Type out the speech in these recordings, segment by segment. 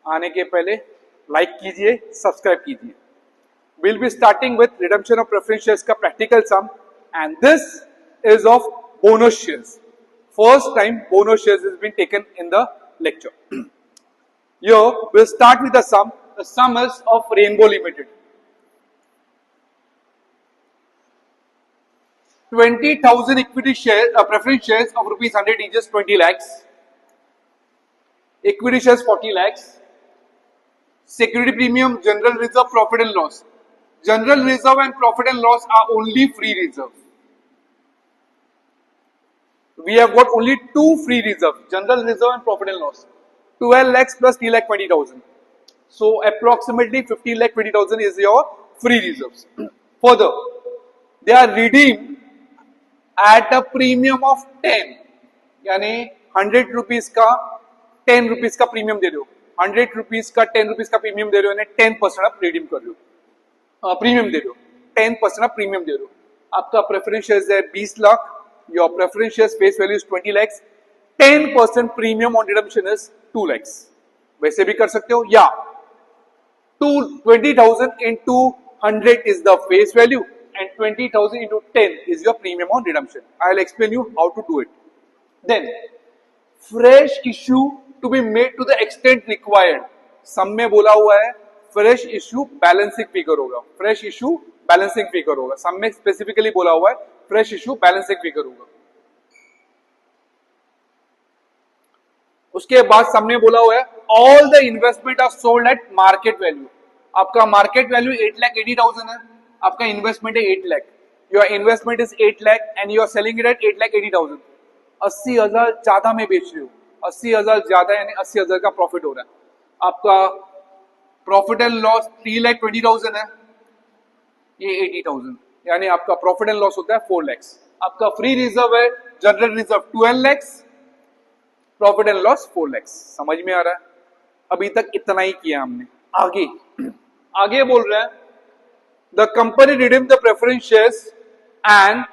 आने के पहले लाइक कीजिए, सब्सक्राइब कीजिए। We'll be starting with redemption of preference shares का practical sum, and this is of bonus shares. First time bonus shares has been taken in the lecture. Here we'll start with the sum. The sum is of Rainbow Limited. 20,000 equity shares, preference shares of rupees 100 each is 20 lakhs. Equity shares 40 lakhs. Security premium, general reserve, profit and loss. General reserve and profit and loss are only free reserves. We have got only two free reserves, general reserve and profit and loss. 12 lakhs plus 3 lakh 20,000. So approximately 15 lakh 20,000 is your free reserves. Further, they are redeemed at a premium of 10. यानी 100 rupees का 10 rupees का premium दे रहे हो, 100 rupees का 10 rupees का premium दे रहे हो, यानी 10% आप रिडीम कर रहे हो, प्रीमियम दे रहे हो, 10% आप प्रीमियम दे रहे हो। आपका प्रेफरेंस शेयर्स है 20 lakh, your preference shares face value is 20 lakhs, 10% premium on redemption is 2 lakhs। वैसे भी कर सकते हो, या 20,000 into 100 is the face value and 20,000 into 10 is your premium on redemption. I'll explain you how to do it. Then fresh issue to be made to the extent required. सम में बोला हुआ है फ्रेश इश्यू बैलेंसिंग फिगर होगा, fresh issue balancing figure होगा। सम में specifically बोला हुआ है फ्रेश इश्यू बैलेंसिंग फिगर होगा। उसके बाद सामने बोला हुआ है all the investment are sold at market value. आपका मार्केट वैल्यू 8,80,000 है, आपका इन्वेस्टमेंट है 8 lakh, your investment is 8 lakh and you are selling it at 8,80,000। 80,000 ज्यादा में बेच रहे हो, 80,000 ज्यादा यानी 80,000 का प्रॉफिट हो रहा है। आपका प्रॉफिट एंड लॉस 3,20,000 है, ये 80,000, यानी आपका प्रॉफिट एंड लॉस होता है 4 lakhs। आपका फ्री रिजर्व है general reserve 12 lakhs, profit and loss 4 lakhs। समझ में आ रहा है? अभी तक इतना ही किया हमने। आगे आगे बोल रहे हैं the company redeem the preference shares and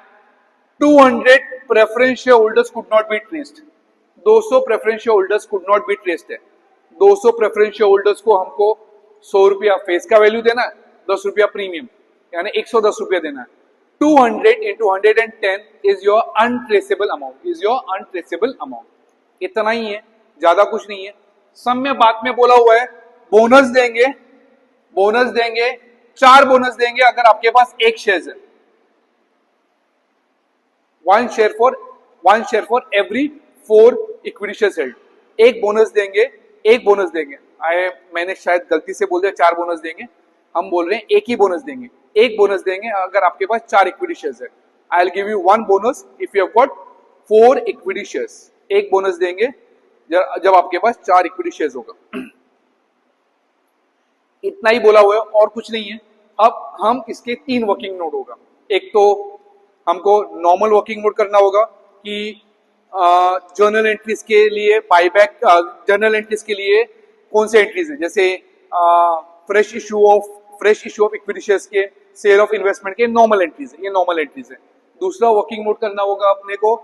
200 preference share holders could not be traced. 200 preference share holders could not be traced है। 200 प्रेफरेंस शेयर होल्डर्स को हमको 100 रुपया फेस का वैल्यू देना है, 10 रुपया प्रीमियम, यानी 110 रुपया देना है। 200 into 110 is your untraceable amount, is your untraceable amount। इतना ही है, ज्यादा कुछ नहीं है। सम में बात में बोला हुआ है बोनस देंगे, बोनस देंगे, 4 बोनस देंगे अगर आपके पास एक शेयर है। One share for every 4 equity shares held. एक बोनस देंगे, एक बोनस देंगे। मैंने शायद गलती से बोल दिया 4 बोनस देंगे, हम बोल रहे हैं एक ही बोनस देंगे। एक बोनस देंगे अगर आपके पास 4 इक्विटी शेयर्स है। I will give you 1 bonus if you have got 4 equity shares. एक बोनस देंगे जब आपके पास 4 इक्विटी शेयर्स होगा। इतना ही बोला हुआ है और कुछ नहीं है। अब हम इसके 3 वर्किंग नोट होगा। एक तो हमको नॉर्मल वर्किंग नोट करना होगा कि जर्नल एंट्रीज के लिए बायबैक, जर्नल एंट्रीज के लिए कौन से एंट्रीज है, जैसे fresh issue of equity shares के, शेयर ऑफ इन्वेस्टमेंट के नॉर्मल एंट्रीज है, ये नॉर्मल एंट्रीज है। दूसरा वर्किंग नोट करना होगा अपने को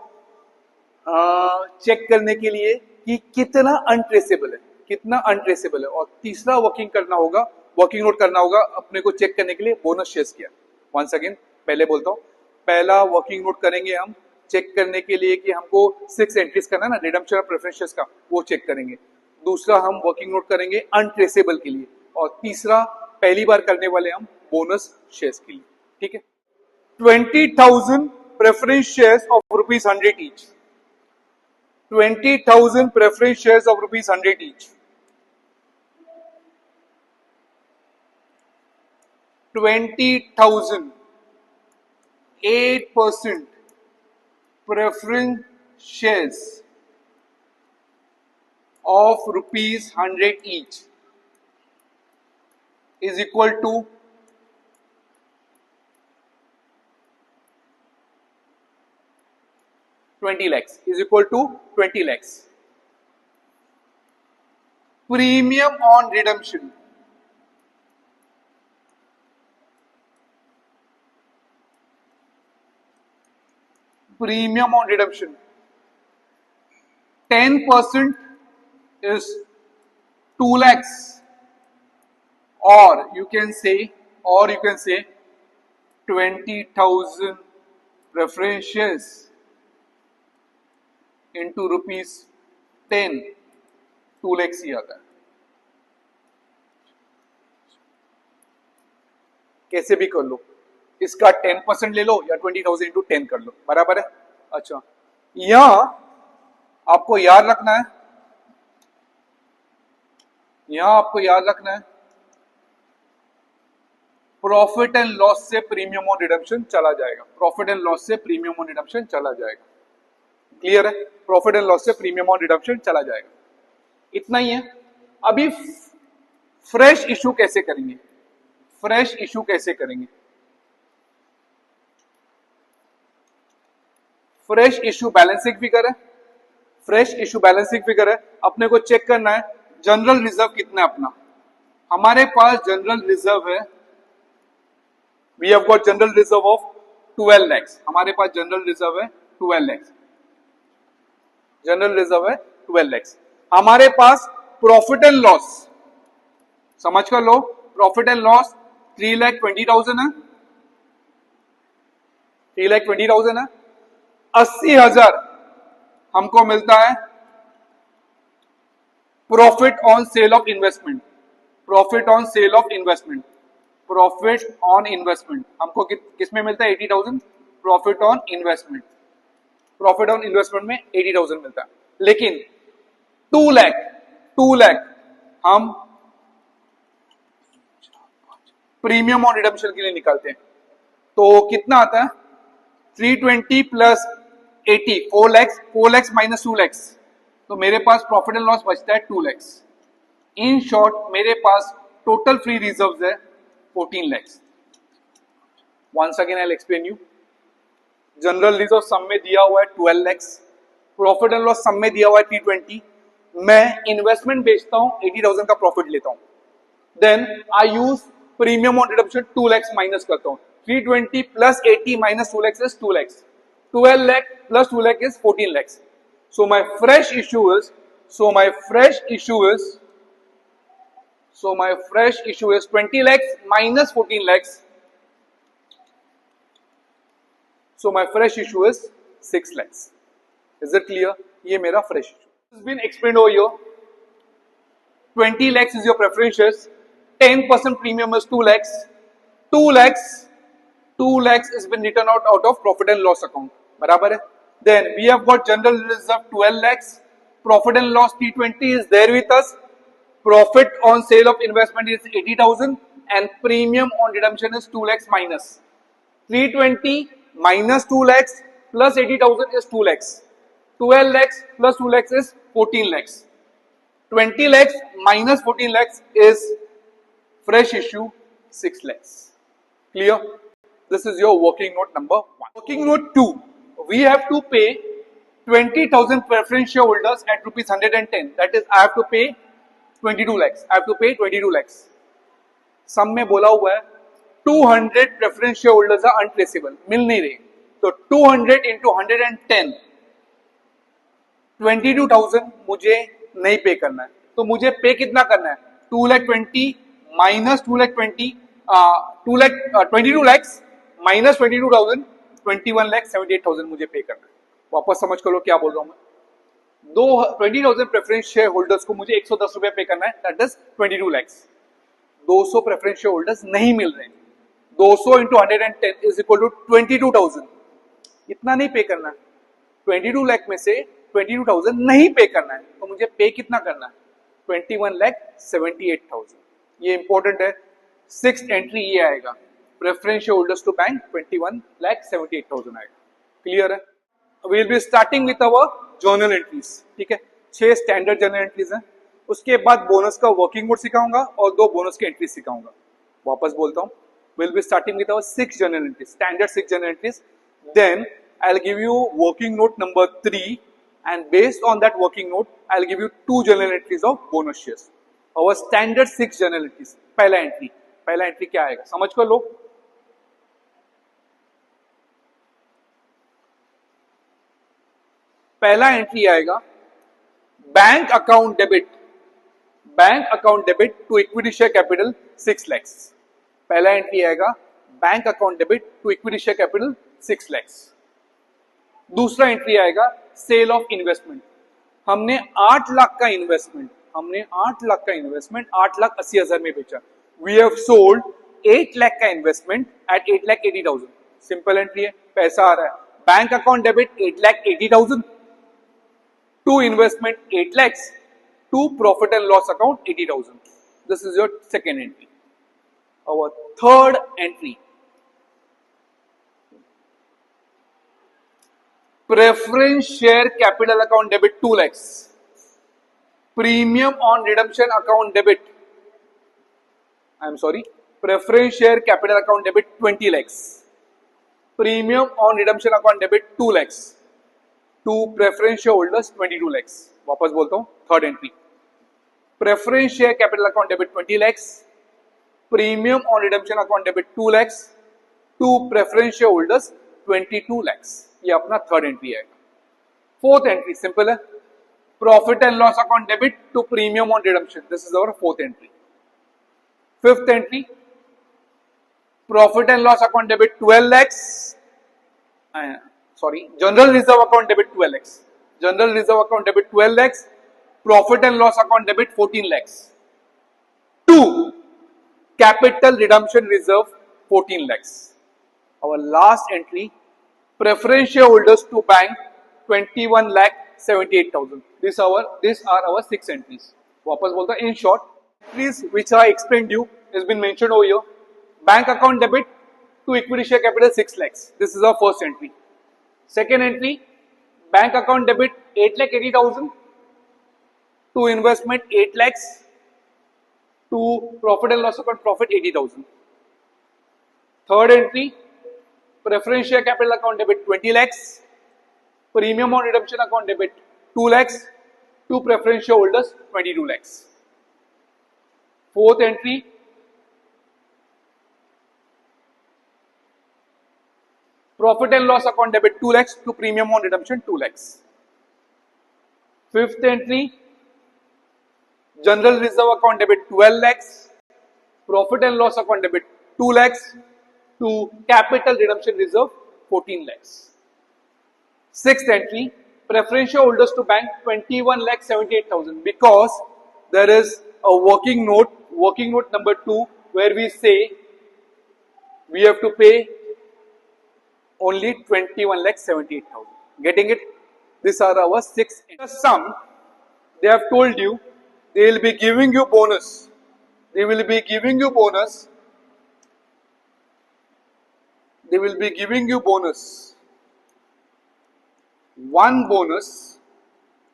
चेक करने के लिए कि कितना अनट्रेसेबल है, कितना अनट्रेसेबल है। और तीसरा वर्किंग नोट करना होगा अपने को चेक करने के लिए बोनस शेयर्स किया। वंस अगेन पहले बोलता हूं, पहला वर्किंग नोट करेंगे हम चेक करने के लिए कि हमको 6 एंट्रीज करना है ना रिडम्पशन ऑफ प्रेफरेंस शेयर्स का, वो चेक करेंगे। दूसरा हम वर्किंग नोट करेंगे अनट्रेसेबल के लिए, और तीसरा पहली बार करने वाले हम बोनस शेयर्स के लिए। ठीक है। 20,000 preference shares of rupees 100 each. 20,000 preference shares of rupees 100 each. 20,000, 8% preference shares of rupees 100 each is equal to 20 lakhs, is equal to 20 lakhs. Premium on redemption. Premium on redemption. 10% is 2 lakhs, or you can say 20,000 preference shares into rupees 10, 2 lakhs ही आता है. कैसे भी कर लो, इसका 10% ले लो या 20,000 into 10 कर लो, बराबर है. अच्छा, यहां आपको याद रखना है, प्रॉफिट एंड लॉस से प्रीमियम ऑन रिडम्पशन चला जाएगा. प्रॉफिट एंड लॉस से प्रीमियम ऑन रिडम्पशन चला जाएगा. क्लियर है? प्रॉफिट एंड लॉस से प्रीमियम ऑन रिडम्पशन चला जाएगा. इतना ही है. अभी फ्रेश इशू कैसे करेंगे? फ्रेश इशू बैलेंसिंग फिगर है. अपने को चेक करना है जनरल रिजर्व कितना है अपना. हमारे पास जनरल रिजर्व है, we have got general reserve of 12 lakhs. हमारे पास जनरल रिजर्व है 12 lakhs. हमारे पास प्रॉफिट एंड लॉस, समझ कर लो, प्रॉफिट एंड लॉस 3,20,000 है. 80,000 हमको मिलता है profit on sale of investment. हमको किसमें मिलता है? 80,000. प्रॉफिट ऑन इन्वेस्टमेंट में 80,000 मिलता है. लेकिन 2 लाख हम प्रीमियम ऑन रिडम्पशन के लिए निकालते हैं. तो कितना आता है? 320 प्लस 80, 4 lakhs माइनस 2 lakhs. तो मेरे पास प्रॉफिट एंड लॉस बचता है 2 lakhs. इन शॉर्ट मेरे पास टोटल फ्री रिजर्व्स है 14 lakhs. Once again I will explain you. General reserve sum में दिया हुआ है 12 lakhs. Profit and loss sum में दिया हुआ है 320. मैं इन्वेस्टमेंट बेचता हूं, 80,000 का प्रॉफिट लेता हूं. Then I use premium on redemption 2 lakhs minus करता हूं. 320 plus 80 minus 2 lakhs is 2 lakhs. 12 lakh plus 2 lakh is 14 lakhs. So my fresh issue is 20 lakhs minus 14 lakhs. So my fresh issue is 6 lakhs. Is it clear? ये मेरा fresh issue. This has been explained over here. 20 lakhs is your preference shares. 10% premium is 2 lakhs. 2 lakhs has been written out of profit and loss account. बराबर है. Then we have got general reserve 12 lakhs. Profit and loss T20 is there with us. Profit on sale of investment is 80,000 and premium on redemption is 2 lakhs minus. 320 minus 2 lakhs plus 80,000 is 2 lakhs. 12 lakhs plus 2 lakhs is 14 lakhs. 20 lakhs minus 14 lakhs is fresh issue 6 lakhs. Clear? This is your working note number 1. Working note 2. We have to pay 20,000 preference shareholders at rupees 110. That is, I have to pay 22 lakhs. सम में बोला हुआ है 200 preference shareholders are untraceable, मिल नहीं रहे. तो 200 into 110, 22,000 मुझे नहीं पे करना है. तो मुझे पे कितना करना है? 2,20,000 minus 2,20,000, 22 lakhs minus 22,000, 21,78,000 मुझे पे करना है. वापस समझ कर लो क्या बोल रहा हूं मैं. 20,000 प्रेफरेंस शेयर होल्डर्स को मुझे 110 रुपए पे करना है. That is 22 lakhs. 200 preference share holders नहीं मिल रहे. 200 into 110 is equal to 22,000. इतना नहीं पे करना है. 22 लाख में से 22,000 नहीं पे करना है. तो मुझे पे कितना करना है? 21,78,000. ये इंपॉर्टेंट है. 6th एंट्री ये आएगा. Preference share holders to bank 21,78,000 आएगा. क्लियर है? We will be starting with our journal entries. ठीक है, 6 स्टैंडर्ड जर्नल एंट्रीज हैं. उसके बाद बोनस का वर्किंग मोड सिखाऊंगा और 2 बोनस की एंट्रीज सिखाऊंगा. वापस बोलता हूं, we'll be starting with our 6 journal entries, standard 6 journal entries. Then I'll give you working note number 3, and based on that working note, I'll give you 2 journal entries of bonus shares. Our standard 6 journal entries. पहला entry क्या आएगा समझ कर लो. पहला entry आएगा bank account bank account debit to equity share capital 6 lakhs. पहला entry आएगा bank account debit to equity share capital 6 lakhs. दूसरा एंट्री आएगा सेल ऑफ इन्वेस्टमेंट. हमने 8 लाख का इन्वेस्टमेंट 8,80,000 में बेचा. वी हैव सोल्ड 8 लाख का इन्वेस्टमेंट एट 8,80,000. सिंपल एंट्री है, पैसा आ रहा है. Bank account debit 8,80,000 to investment 8 lakhs to profit and loss account 80,000. This is your second entry. Our third entry, preference share capital account debit 2 lakhs, premium on redemption account debit, preference share capital account debit 20 lakhs, premium on redemption account debit 2 lakhs to preference shareholders 22 lakhs. वापस बोलता हूं, third entry, preference share capital account debit 20 lakhs, premium on redemption account debit 2 lakhs to preference share holders 22 lakhs. ये अपना third entry है. Fourth entry simple है, profit and loss account debit to premium on redemption. This is our fourth entry. Fifth entry, profit and loss account debit 12 lakhs, general reserve account debit 12 lakhs, general reserve account debit 12 lakhs, profit and loss account debit 14 lakhs to capital redemption reserve 14 lakhs. Our last entry, preference shareholders to bank 21,78,000. These are our 6 entries. वापस बोलता हूं, in short, entries which I explained you has been mentioned over here. Bank account debit to equity share capital 6 lakhs. This is our first entry. Second entry, bank account debit 8,80,000 to investment 8 lakhs to profit and loss account profit 80,000. Third entry, preference share capital account debit 20 lakhs, premium on redemption account debit 2 lakhs to preference shareholders 22 lakhs. Fourth entry, profit and loss account debit 2 lakhs to premium on redemption 2 lakhs. Fifth entry, general reserve account debit 12 lakhs, profit and loss account debit 2 lakhs to capital redemption reserve 14 lakhs. Sixth entry, preferential holders to bank 21,78,000, because there is a working note number 2, where we say we have to pay only 21,78,000. Getting it? These are our 6. The sum, they have told you they will be giving you bonus. They will be giving you bonus. They will be giving you bonus. One bonus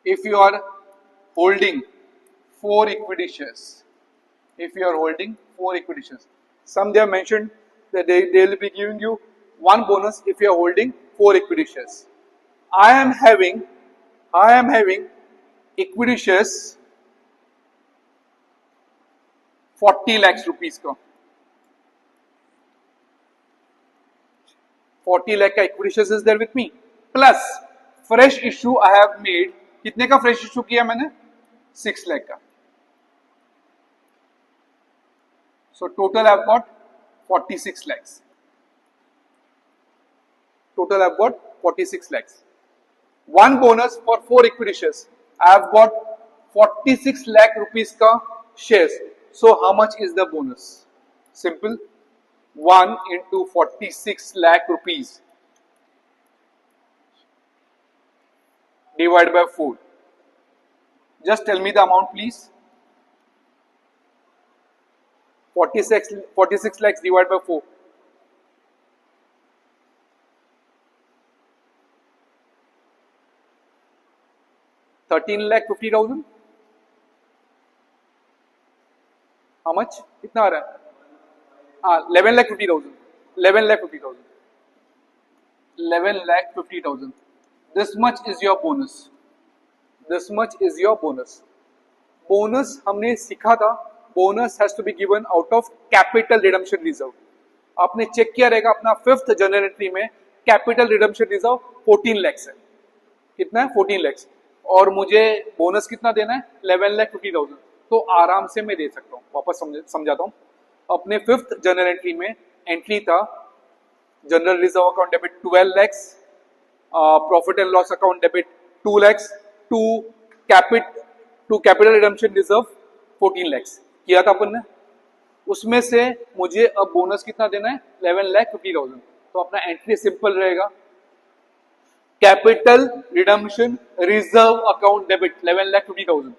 if you are holding 4 equity shares. If you are holding 4 equity shares. Some they have mentioned that they will be giving you one bonus if you are holding 4 equity shares. I am having equity shares 40 lakhs rupees का, 40 lakh का equity shares is there with me, plus fresh issue I have made. कितने का fresh issue किया मैंने? 6 lakh का. So total I've got 46 lakhs. Total I've got 46 lakhs. One bonus for 4 equity shares. I have got 46 lakh rupees ka shares. So how much is the bonus? Simple. 1 into 46 lakh rupees divided by 4. Just tell me the amount, please. 46 lakhs divided by 4. 13,50,000. How much? कितना आ रहा है? 11,50,000. 11,50,000. 11,50,000. This much is your bonus. This much is your bonus. Bonus हमने सीखा था. Bonus has to be given out of capital redemption reserve. आपने check किया रहेगा अपना 5th जनरल एंट्री में कैपिटल रिडम्पशन रिजर्व 14 lakhs है. कितना है? 14 lakhs. और मुझे बोनस कितना देना है? 11,50,000. तो आराम से मैं दे सकता हूँ। वापस समझाता हूँ। अपने 5th जनरल एंट्री में एंट्री था general reserve account debit 12 lakhs, profit and loss account debit 2 lakhs, to capital redemption reserve 14 lakhs किया था अपन ने। उसमें से मुझे अब बोनस कितना देना है 11,50,000। तो अपना एंट्री सिंपल रहेगा, capital redemption reserve account debit 11,50,000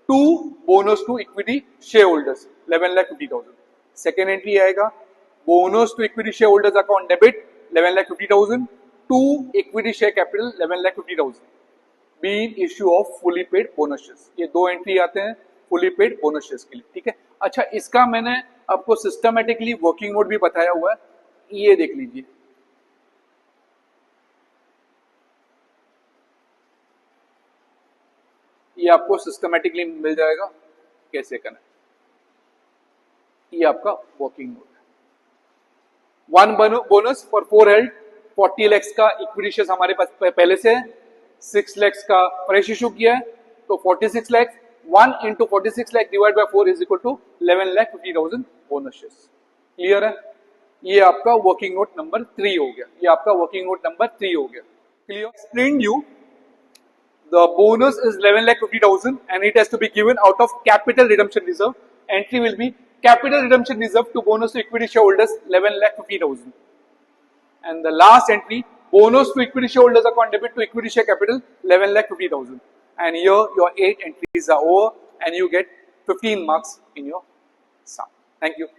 to bonus to equity share holders 11,50,000। Second entry आएगा bonus to equity share holders account debit 11,50,000 to equity share capital 11,50,000 being issue of fully paid bonus shares. ये दो entry आते हैं fully paid bonus shares के लिए, ठीक है। अच्छा, इसका मैंने आपको सिस्टमेटिकली वर्किंग मोड भी बताया हुआ है, ये देख लीजिए। ये आपको सिस्टमेटिकली मिल जाएगा कैसे करना। ये आपका वर्किंग मोड है। 1 बोनस फॉर 4 हेल्ड 40 lakhs का इक्विटी शेयर्स हमारे पास पहले से है, 6 lakhs का फ्रेश इशू किया है, तो 46 lakhs 1 into 46 lakh divide by 4 is equal to 11,50,000 bonus shares. Clear है? ये आपका वर्किंग नोट नंबर 3 हो गया। ये आपका वर्किंग नोट नंबर 3 हो गया। Clear? Explain you the bonus is 11,50,000 and it has to be given out of capital redemption reserve. Entry will be capital redemption reserve to bonus to equity shareholders 11,50,000. And the last entry, bonus to equity shareholders account debit to equity share capital 11,50,000. And here your 8 entries are over and you get 15 marks in your sum. Thank you.